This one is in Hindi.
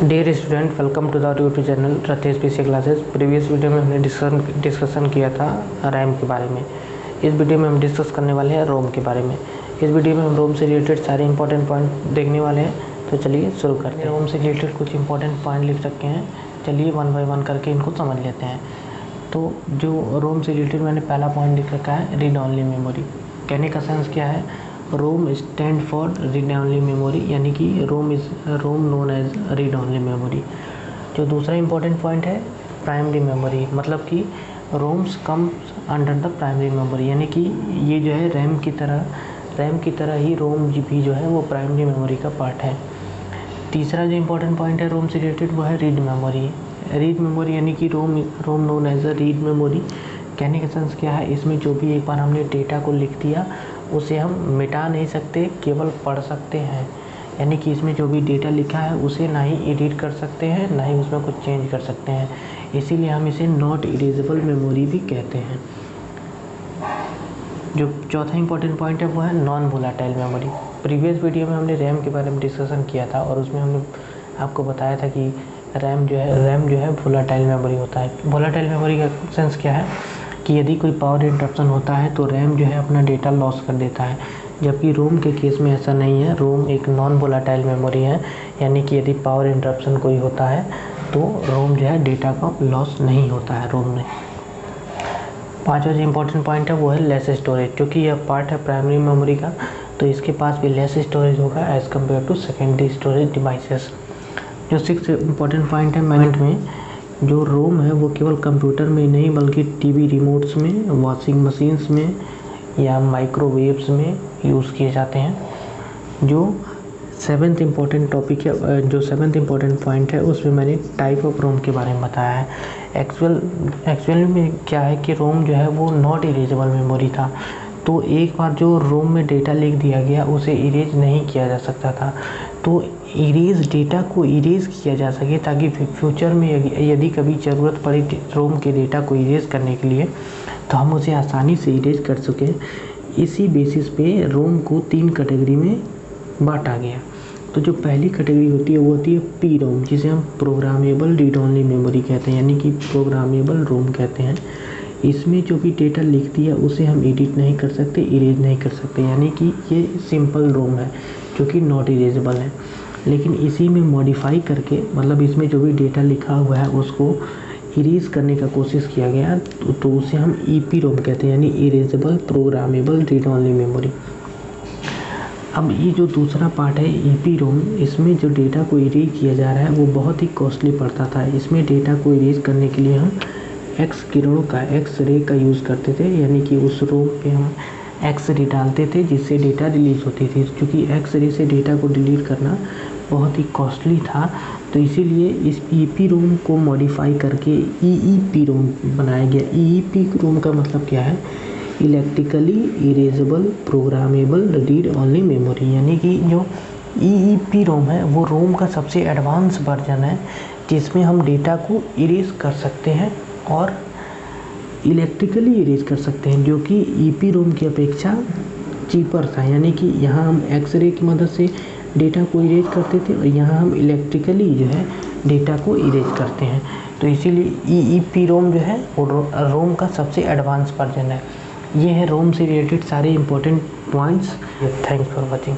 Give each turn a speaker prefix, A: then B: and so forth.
A: Dear student, welcome to the YouTube channel Ratesh PC classes. Previous video में हमने डिस्कशन किया था रैम के बारे में। इस वीडियो में हम डिस्कस करने वाले हैं रोम के बारे में। इस वीडियो में हम रोम से रिलेटेड सारे इंपॉर्टेंट पॉइंट देखने वाले हैं। तो चलिए शुरू करते हैं। रोम से रिलेटेड कुछ इंपॉर्टेंट पॉइंट लिख रखे हैं, चलिए वन बाय वन करके इनको समझ लेते हैं। तो जो रोम से रिलेटेड मैंने पहला पॉइंट लिख रखा है, रीड ऑनली मेमोरी। कहने का सेंस क्या है, ROM stand for read only memory, यानी कि ROM known as read only memory. जो दूसरा इंपॉर्टेंट पॉइंट है, प्राइमरी मेमोरी, मतलब कि ROMs comes under the primary memory, यानी कि ये जो है रैम की तरह ही रोम भी जो है वो प्राइमरी मेमोरी का पार्ट है। तीसरा जो इंपॉर्टेंट पॉइंट है रोम से रिलेटेड वो है रीड मेमोरी। रीड मेमोरी यानी कि ROM known as a read memory. कहने का सेंस क्या है, इसमें जो भी एक बार हमने डेटा को लिख दिया उसे हम मिटा नहीं सकते, केवल पढ़ सकते हैं। यानी कि इसमें जो भी डेटा लिखा है उसे ना ही एडिट कर सकते हैं, ना ही उसमें कुछ चेंज कर सकते हैं। इसीलिए हम इसे नॉट इरेजेबल मेमोरी भी कहते हैं। जो चौथा इंपॉर्टेंट पॉइंट है वो है non volatile memory. Previous video में हमने रैम के बारे में डिस्कशन किया था और उसमें हमने आपको बताया था कि रैम जो है वोलाटाइल मेमोरी होता है। वोलाटाइल मेमोरी का सेंस क्या है कि यदि कोई पावर इंटरप्शन होता है तो रैम जो है अपना डेटा लॉस कर देता है, जबकि रोम के केस में ऐसा नहीं है। रोम एक नॉन वोलाटाइल मेमोरी है, यानी कि यदि पावर इंटरप्शन कोई होता है तो रोम जो है डेटा का लॉस नहीं होता है रोम में। पांचवा जो इम्पोर्टेंट पॉइंट है वो है लेस स्टोरेज। क्योंकि यह पार्ट है प्राइमरी मेमोरी का तो इसके पास भी लेस स्टोरेज होगा as compare to secondary storage devices. जो सिक्स इम्पोर्टेंट पॉइंट है मैनेजमेंट में, जो रोम है वो केवल कंप्यूटर में नहीं बल्कि टीवी रिमोट्स में, वॉशिंग मशीन्स में या माइक्रोवेव्स में यूज़ किए जाते हैं। जो सेवन्थ इम्पोर्टेंट टॉपिक है, जो सेवन्थ इम्पोर्टेंट पॉइंट है उसमें मैंने टाइप ऑफ रोम के बारे में बताया है। एक्चुअल में क्या है कि रोम जो है वो नॉट इरेजेबल मेमोरी था। तो एक बार जो रोम में डेटा लिख दिया गया उसे इरेज नहीं किया जा सकता था। तो डेटा को इरेज किया जा सके ताकि फ्यूचर में यदि कभी ज़रूरत पड़ी रोम के डेटा को इरेज करने के लिए तो हम उसे आसानी से इरेज कर सकें। इसी बेसिस पे रोम को 3 कैटेगरी में बांटा गया। तो जो पहली कैटेगरी होती है वो होती है पी रोम, जिसे हम प्रोग्रामेबल रीड ऑनली मेमोरी कहते हैं, यानी कि प्रोग्रामेबल रोम कहते हैं। इसमें जो भी डेटा लिख दिया उसे हम एडिट नहीं कर सकते, इरेज नहीं कर सकते, यानी कि ये सिंपल रोम है जो कि नॉट इरेजेबल है। लेकिन इसी में मॉडिफाई करके, मतलब इसमें जो भी डेटा लिखा हुआ है उसको इरेज करने का कोशिश किया गया तो उसे हम ईपी रोम कहते हैं, यानी erasable programmable read only memory. अब ये जो दूसरा पार्ट है ईपी रोम, इसमें जो डेटा को इरेज किया जा रहा है वो बहुत ही कॉस्टली पड़ता था। इसमें डेटा को इरेज करने के लिए हम एक्स रे का यूज़ करते थे, यानी कि उस रोम पे हम एक्स रे डालते थे जिससे डेटा रिलीज होती थी। क्योंकि एक्स रे से डेटा को डिलीट करना बहुत ही कॉस्टली था तो इसीलिए इस ईपी रोम को मॉडिफाई करके ईईपी रोम बनाया गया। ईईपी रोम का मतलब क्या है, electrically erasable programmable read only memory, यानी कि जो ईईपी रोम है वो रोम का सबसे एडवांस वर्जन है जिसमें हम डेटा को इरेज कर सकते हैं और इलेक्ट्रिकली इरेज कर सकते हैं, जो कि ईपी रोम की अपेक्षा चीपर था। यानी कि यहाँ हम एक्सरे की मदद से डेटा को इरेज करते थे और यहाँ हम इलेक्ट्रिकली जो है डेटा को इरेज करते हैं। तो इसीलिए ईईपी रोम जो है वो रोम का सबसे एडवांस वर्जन है। ये है रोम से रिलेटेड सारे important points. Thanks for watching.